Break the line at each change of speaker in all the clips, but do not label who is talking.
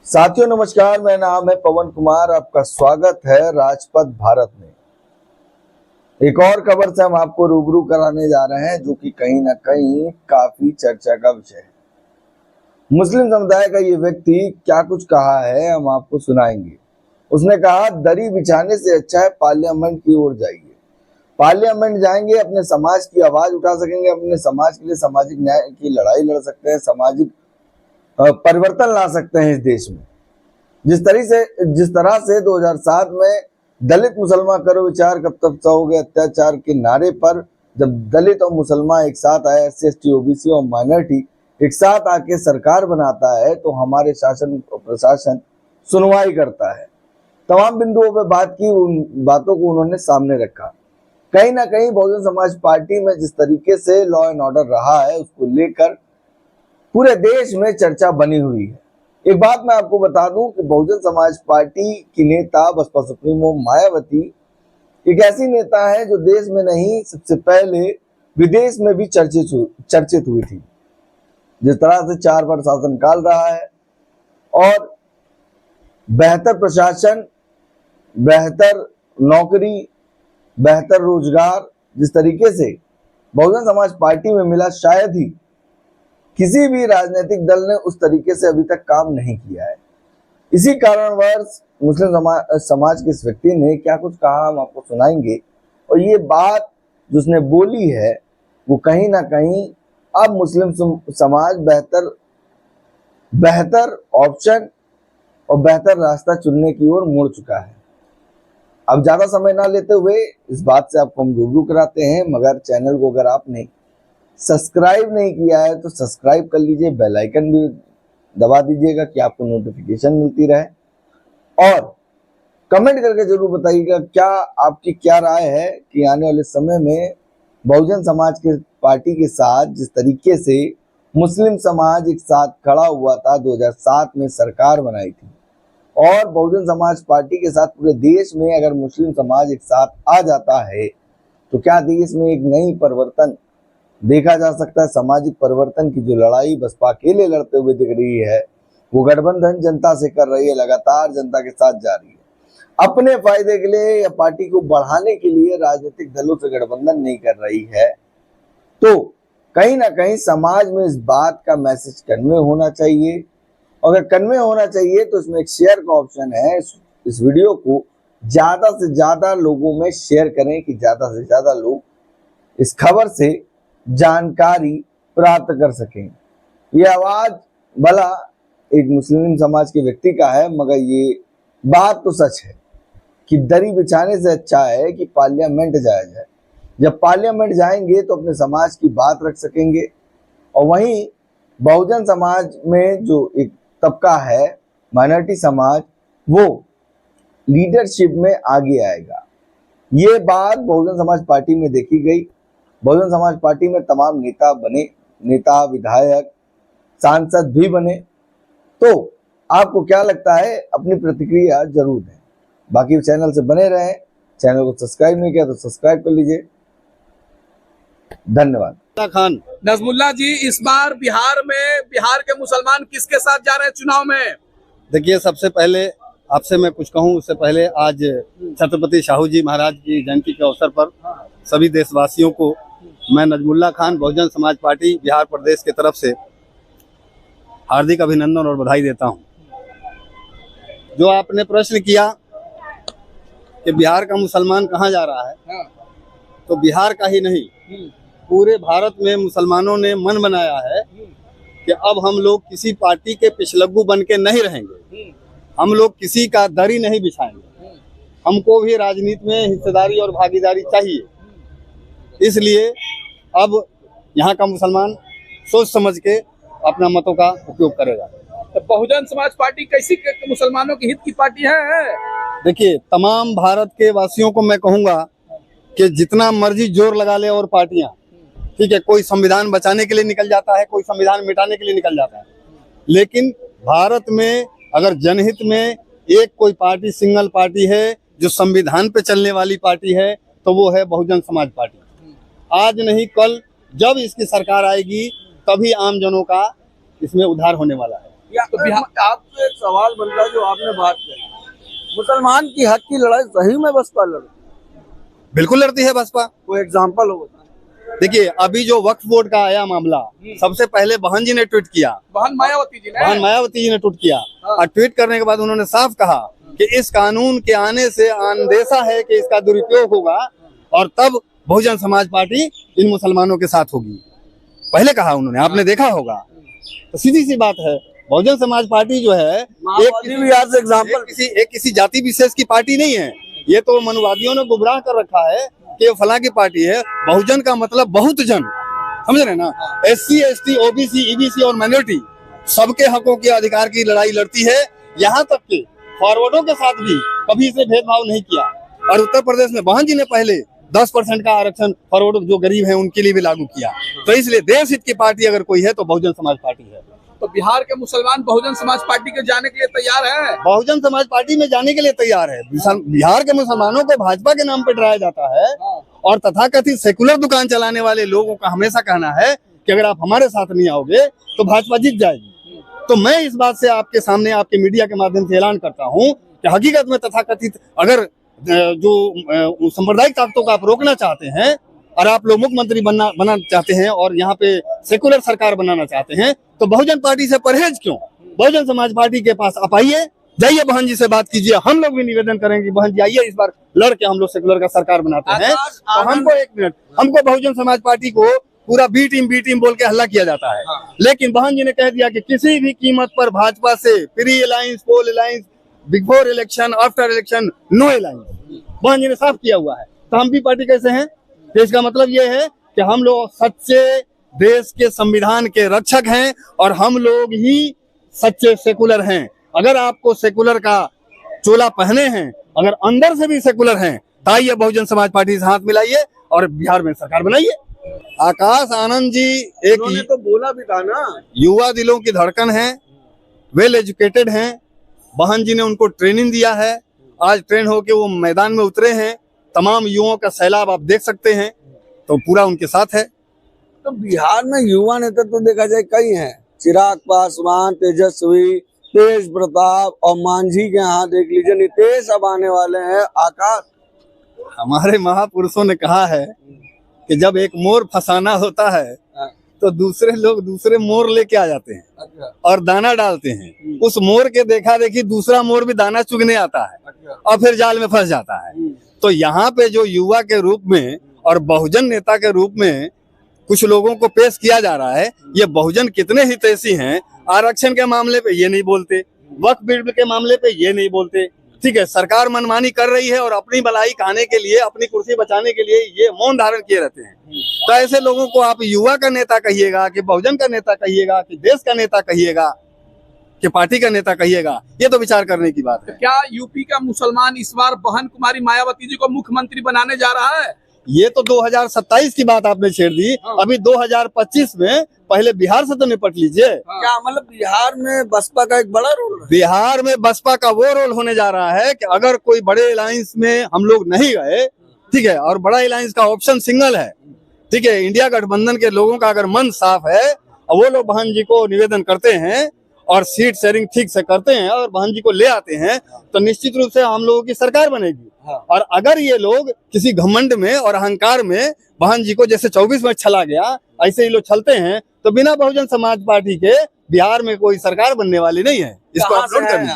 साथियों नमस्कार, मेरा नाम है पवन कुमार। आपका स्वागत है राजपथ भारत में। एक और खबर से हम आपको रूबरू कराने जा रहे हैं जो कि कहीं ना कहीं काफी चर्चा का विषय है। मुस्लिम समुदाय का ये व्यक्ति क्या कुछ कहा है हम आपको सुनाएंगे। उसने कहा, दरी बिछाने से अच्छा है पार्लियामेंट की ओर जाइए। पार्लियामेंट जाएंगे, अपने समाज की आवाज उठा सकेंगे, अपने समाज के लिए सामाजिक न्याय की लड़ाई लड़ सकते हैं, सामाजिक परिवर्तन ला सकते हैं इस देश में। जिस तरह से 2007 में दलित मुसलमान करो विचार कब तक सहोगे अत्याचार के नारे पर जब दलित और मुसलमान एक साथ आए, SC ST OBC और माइनॉरिटी एक साथ आके सरकार बनाता है तो हमारे शासन और प्रशासन सुनवाई करता है। तमाम बिंदुओं पर बात की, उन बातों को उन्होंने सामने रखा। कहीं ना कहीं बहुजन समाज पार्टी में जिस तरीके से लॉ एंड ऑर्डर रहा है उसको लेकर पूरे देश में चर्चा बनी हुई है। एक बात मैं आपको बता दूं कि बहुजन समाज पार्टी की नेता बसपा सुप्रीमो मायावती एक ऐसी नेता है जो देश में नहीं सबसे पहले विदेश में भी चर्चित हुई थी। जिस तरह से 4 बार शासनकाल रहा है और बेहतर प्रशासन, बेहतर नौकरी, बेहतर रोजगार जिस तरीके से बहुजन समाज पार्टी में मिला, शायद ही किसी भी राजनीतिक दल ने उस तरीके से अभी तक काम नहीं किया है। इसी कारणवश मुस्लिम समाज के इस व्यक्ति ने क्या कुछ कहा हम आपको सुनाएंगे। और ये बात जो उसने बोली है वो कहीं ना कहीं अब मुस्लिम समाज बेहतर ऑप्शन और बेहतर रास्ता चुनने की ओर मुड़ चुका है। अब ज्यादा समय ना लेते हुए इस बात से आपको हम रूबरू कराते हैं, मगर चैनल को अगर आपने सब्सक्राइब नहीं किया है तो सब्सक्राइब कर लीजिए, बेल आइकन भी दबा दीजिएगा कि आपको नोटिफिकेशन मिलती रहे। और कमेंट करके जरूर बताइएगा आपकी क्या राय है कि आने वाले समय में बहुजन समाज के पार्टी के साथ जिस तरीके से मुस्लिम समाज एक साथ खड़ा हुआ था, 2007 में सरकार बनाई थी, और बहुजन समाज पार्टी के साथ पूरे देश में अगर मुस्लिम समाज एक साथ आ जाता है तो क्या देश में एक नई परिवर्तन देखा जा सकता है। सामाजिक परिवर्तन की जो लड़ाई बसपा अकेले लड़ते हुए दिख रही है वो गठबंधन जनता से कर रही है, लगातार जनता के साथ जा रही है। अपने फायदे के लिए या पार्टी को बढ़ाने के लिए राजनीतिक दलों से गठबंधन नहीं कर रही है। तो कहीं ना कहीं समाज में इस बात का मैसेज कन्वे होना चाहिए। अगर कन्वे होना चाहिए तो इसमें एक शेयर का ऑप्शन है। इस वीडियो को ज्यादा से ज्यादा लोगों में शेयर करें कि ज्यादा से ज्यादा लोग इस खबर से जानकारी प्राप्त कर सकें। ये आवाज भला एक मुस्लिम समाज के व्यक्ति का है, मगर ये बात तो सच है कि दरी बिछाने से अच्छा है कि पार्लियामेंट जाया जाए। जब पार्लियामेंट जाएंगे तो अपने समाज की बात रख सकेंगे। और वहीं बहुजन समाज में जो एक तबका है माइनॉरिटी समाज, वो लीडरशिप में आगे आएगा। ये बात बहुजन समाज पार्टी में देखी गई। बहुजन समाज पार्टी में तमाम नेता बने, नेता, विधायक, सांसद भी बने। तो आपको क्या लगता है, अपनी प्रतिक्रिया जरूर दें। बाकी चैनल से बने रहें। चैनल को सब्सक्राइब नहीं किया तो सब्सक्राइब कर लीजिए। धन्यवाद।
खान नजमुल्ला जी, इस बार बिहार के मुसलमान किसके साथ जा रहे हैं चुनाव में?
देखिए, सबसे पहले आपसे मैं कुछ कहूँ उससे पहले आज छत्रपति शाहू जी महाराज की जयंती के अवसर पर सभी देशवासियों को मैं नजमुल्ला खान बहुजन समाज पार्टी बिहार प्रदेश की तरफ से हार्दिक अभिनंदन और बधाई देता हूं। जो आपने प्रश्न किया कि बिहार का मुसलमान कहां जा रहा है, तो बिहार का ही नहीं पूरे भारत में मुसलमानों ने मन बनाया है कि अब हम लोग किसी पार्टी के पिछलग्गू बन के नहीं रहेंगे, हम लोग किसी का दरी नहीं बिछाएंगे। हमको भी राजनीति में हिस्सेदारी और भागीदारी चाहिए। इसलिए अब यहाँ का मुसलमान सोच समझ के अपना मतों का उपयोग करेगा।
तो बहुजन समाज पार्टी कैसी मुसलमानों के हित की पार्टी है?
देखिए, तमाम भारत के वासियों को मैं कहूँगा कि जितना मर्जी जोर लगा ले और पार्टियां, ठीक है, कोई संविधान बचाने के लिए निकल जाता है, कोई संविधान मिटाने के लिए निकल जाता है, लेकिन भारत में अगर जनहित में एक कोई पार्टी, सिंगल पार्टी है जो संविधान पे चलने वाली पार्टी है तो वो है बहुजन समाज पार्टी। आज नहीं कल जब इसकी सरकार आएगी तभी आम जनों का इसमें उद्धार होने वाला है।
तो बिहार
आपसे एक सवाल बनता है जो आपने बात करी, मुसलमान की हक की लड़ाई सही में बसपा लड़,
बिल्कुल लड़ती है बसपा।
कोई एग्जाम्पल हो बता।
देखिए, अभी जो वक्फ बोर्ड का आया मामला, सबसे पहले बहन जी ने ट्वीट किया,
बहन मायावती जी ने
बहन मायावती जी ने ट्वीट किया, और ट्वीट करने के बाद उन्होंने साफ कहा कि इस कानून के आने से अंदेशा है कि इसका दुरुपयोग होगा और तब बहुजन समाज पार्टी इन मुसलमानों के साथ होगी। पहले कहा उन्होंने, आपने देखा होगा। तो सीधी सी बात है, बहुजन समाज पार्टी जो है एक किसी जाति विशेष की पार्टी नहीं है। ये तो मनुवादियों ने गुमराह कर रखा है कि फलां की पार्टी है। बहुजन का मतलब बहुत जन, समझ रहे ना। SC ST OBC EBC और माइनॉरिटी सबके हकों के अधिकार की लड़ाई लड़ती है। यहाँ तक कि फॉरवर्डों के साथ भी कभी इसने भेदभाव नहीं किया। और उत्तर प्रदेश में बहन जी ने पहले 10% का आरक्षण फॉरवर्ड जो गरीब हैं उनके लिए भी लागू किया। तो इसलिए देश हित की पार्टी अगर कोई है तो बहुजन समाज पार्टी है।
तो बिहार के मुसलमान बहुजन समाज पार्टी के जाने के लिए तैयार है।
बहुजन समाज पार्टी में जाने के लिए तैयार है। बिहार के मुसलमानों को भाजपा के नाम पे डराया जाता है और तथाकथित सेकुलर दुकान चलाने वाले लोगों का हमेशा कहना है कि अगर आप हमारे साथ नहीं आओगे तो भाजपा जीत जाएगी। तो मैं इस बात से आपके सामने, आपके मीडिया के माध्यम से ऐलान करता हूं कि हकीकत में तथाकथित अगर जो सांप्रदायिक ताकतों को आप रोकना चाहते हैं और आप लोग मुख्यमंत्री बनना चाहते हैं और यहाँ पे सेकुलर सरकार बनाना चाहते हैं तो बहुजन पार्टी से परहेज क्यों? बहुजन समाज पार्टी के पास आप आइए, जाइए बहन जी से बात कीजिए। हम लोग भी निवेदन करेंगे, बहन जी आइए, इस बार लड़ के हम लोग सेकुलर का सरकार बनाते हैं। तो हमको बहुजन समाज पार्टी को पूरा बी टीम बोल के हल्ला किया जाता है। लेकिन बहन जी ने कह दिया कि किसी भी कीमत पर भाजपा से pre alliance, poll alliance, before election, after election, no alliance, Behen ji ने साफ किया हुआ है। तो हम भी पार्टी कैसे हैं? तो इसका मतलब ये है कि हम लोग सच्चे देश के संविधान के रक्षक हैं और हम लोग ही सच्चे सेकुलर हैं। अगर आपको सेकुलर का चोला पहने हैं, अगर अंदर से भी सेकुलर हैं, तो आइए बहुजन समाज पार्टी से हाथ मिलाइए और बिहार में सरकार बनाइए। आकाश आनंद जी एक
तो बोला भी था ना,
युवा दिलों की धड़कन है, वेल एजुकेटेड हैं। बहन जी ने उनको ट्रेनिंग दिया है, आज ट्रेन होके वो मैदान में उतरे हैं। तमाम युवाओं का सैलाब आप देख सकते हैं, तो पूरा उनके साथ है।
तो बिहार में युवा नेता तो देखा जाए कई हैं, चिराग पासवान, तेजस्वी, तेज प्रताप और मांझी के यहाँ देख लीजिए नीतीश अब आने वाले हैं। आकाश,
हमारे महापुरुषों ने कहा है कि जब एक मोर फसाना होता है तो दूसरे लोग दूसरे मोर लेके आ जाते हैं और दाना डालते हैं। उस मोर के देखा देखी दूसरा मोर भी दाना चुगने आता है और फिर जाल में फंस जाता है। तो यहाँ पे जो युवा के रूप में और बहुजन नेता के रूप में कुछ लोगों को पेश किया जा रहा है, ये बहुजन कितने हितैषी हैं। आरक्षण के मामले पे ये नहीं बोलते, वक्फ बिल के मामले पे ये नहीं बोलते, ठीक है। सरकार मनमानी कर रही है और अपनी भलाई खाने के लिए, अपनी कुर्सी बचाने के लिए ये मौन धारण किए रहते हैं। तो ऐसे लोगों को आप युवा का नेता कहिएगा कि बहुजन का नेता कहिएगा कि देश का नेता कहिएगा कि पार्टी का नेता कहिएगा, ये तो विचार करने की बात है।
क्या यूपी का मुसलमान इस बार बहन कुमारी मायावती जी को मुख्यमंत्री बनाने जा रहा है?
ये तो 2027 की बात आपने छेड़ दी। अभी 2025 में पहले बिहार से तो निपट लीजिए।
क्या मतलब बिहार में बसपा का एक बड़ा रोल है?
बिहार में बसपा का वो रोल होने जा रहा है कि अगर कोई बड़े अलायंस में हम लोग नहीं गए, ठीक है, और बड़ा अलायंस का ऑप्शन सिंगल है, ठीक है, इंडिया गठबंधन के लोगों का अगर मन साफ है और वो लोग बहन जी को निवेदन करते हैं और सीट शेयरिंग ठीक से करते हैं और बहन जी को ले आते हैं, तो निश्चित रूप से हम लोगों की सरकार बनेगी। और अगर ये लोग किसी घमंड में और अहंकार में बहन जी को जैसे 24 में छला गया, ऐसे ही लोग छलते हैं, तो बिना बहुजन समाज पार्टी के बिहार में कोई सरकार बनने वाली नहीं है। इसको आप नोट करिए।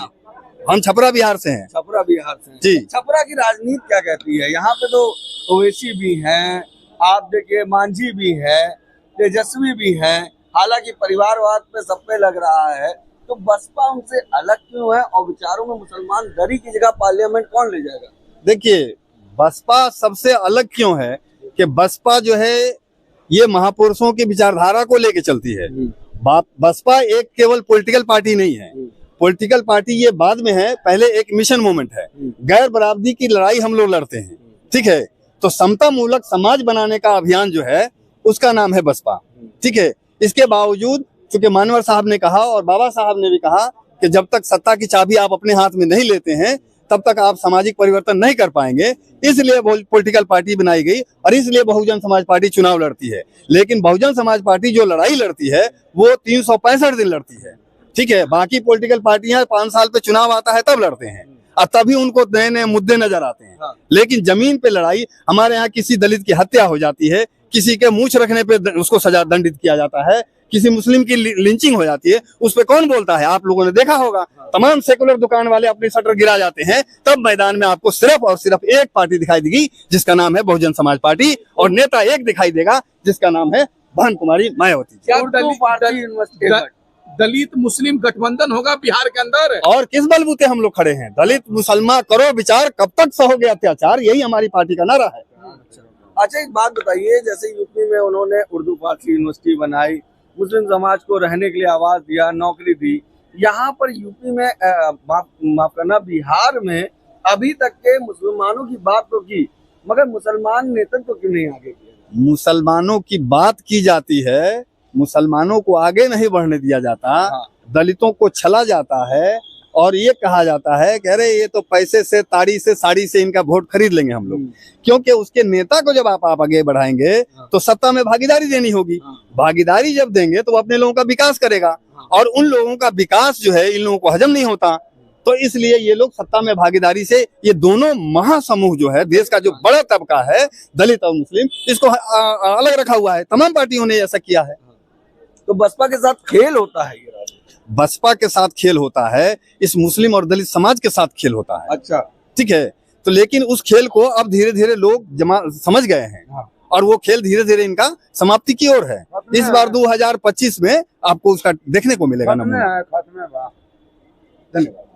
हम छपरा बिहार से हैं।
छपरा बिहार से हैं।
जी।
छपरा की राजनीति क्या कहती है? यहाँ पे तो ओवैसी भी हैं, आप देखिए मांझी भी है, तेजस्वी भी है, हालांकि परिवारवाद पे सब पे लग रहा है। तो बसपा उनसे अलग क्यों है और विचारों में मुसलमान दरी की जगह पार्लियामेंट कौन ले जाएगा?
देखिए, बसपा सबसे अलग क्यों है कि बसपा जो है ये महापुरुषों की विचारधारा को लेके चलती है। बसपा एक केवल पॉलिटिकल पार्टी नहीं है। पॉलिटिकल पार्टी ये बाद में है, पहले एक मिशन मूवमेंट है। गैर बराबरी की लड़ाई हम लोग लड़ते हैं, ठीक है। तो समता मूलक समाज बनाने का अभियान जो है उसका नाम है बसपा, ठीक है। इसके बावजूद चूंकि मानवर साहब ने कहा और बाबा साहब ने भी कहा कि जब तक सत्ता की चाबी आप अपने हाथ में नहीं लेते हैं तब तक आप सामाजिक परिवर्तन नहीं कर पाएंगे, इसलिए पॉलिटिकल पार्टी बनाई गई और इसलिए बहुजन समाज पार्टी चुनाव लड़ती है। लेकिन बहुजन समाज पार्टी जो लड़ाई लड़ती है वो 365 दिन लड़ती है, ठीक है, बाकी पॉलिटिकल पार्टियां 5 साल पे चुनाव आता है तब लड़ते हैं और तभी उनको नए नए मुद्दे नजर आते हैं।
हाँ।
लेकिन जमीन पे लड़ाई, हमारे यहाँ किसी दलित की हत्या हो जाती है, किसी के मूंछ रखने पे उसको सजा दंडित किया जाता है, किसी मुस्लिम की लिंचिंग हो जाती है, उस पे कौन बोलता है? आप लोगों ने देखा होगा, तमाम सेकुलर दुकान वाले अपनी शटर गिरा जाते हैं, तब मैदान में आपको सिर्फ और सिर्फ एक पार्टी दिखाई देगी जिसका नाम है बहुजन समाज पार्टी, और नेता एक दिखाई देगा जिसका नाम है भान कुमारी मायावती।
क्या
उर्दू पार्टी यूनिवर्सिटी
दलित मुस्लिम गठबंधन होगा बिहार के अंदर?
और किस बलबूते हम लोग खड़े हैं? दलित मुसलमान करो विचार, कब तक सहोगे अत्याचार, यही हमारी पार्टी का नारा है।
अच्छा, एक बात बताइए, जैसे यूपी में उन्होंने उर्दू फारसी यूनिवर्सिटी बनाई, मुस्लिम समाज को रहने के लिए आवाज दिया, नौकरी दी, यहाँ पर यूपी में माफ करना, बिहार में अभी तक के मुसलमानों की बात तो की, मगर मुसलमान नेतृत्व तो क्यों नहीं आगे किया?
मुसलमानों की बात की जाती है, मुसलमानों को आगे नहीं बढ़ने दिया जाता।
हाँ।
दलितों को छला जाता है और ये कहा जाता है कि अरे ये तो पैसे से, ताड़ी से, साड़ी से इनका वोट खरीद लेंगे हम लोग, क्योंकि उसके नेता को जब आप आगे बढ़ाएंगे तो सत्ता में भागीदारी देनी होगी। भागीदारी जब देंगे तो वो अपने लोगों का विकास करेगा, और उन लोगों का विकास जो है इन लोगों को हजम नहीं होता, तो इसलिए ये लोग सत्ता में भागीदारी से, ये दोनों महासमूह जो है, देश का जो बड़ा तबका है दलित और मुस्लिम, इसको अलग रखा हुआ है। तमाम पार्टियों ने ऐसा किया है।
तो बसपा के साथ खेल होता है ये राजनीति।
बसपा के साथ खेल होता है, इस मुस्लिम और दलित समाज के साथ खेल होता है।
अच्छा,
ठीक है, तो लेकिन उस खेल को अब धीरे धीरे लोग समझ गए हैं, और वो खेल धीरे धीरे इनका समाप्ति की ओर है। इस बार 2025 में आपको उसका देखने को मिलेगा नमूना।
धन्यवाद।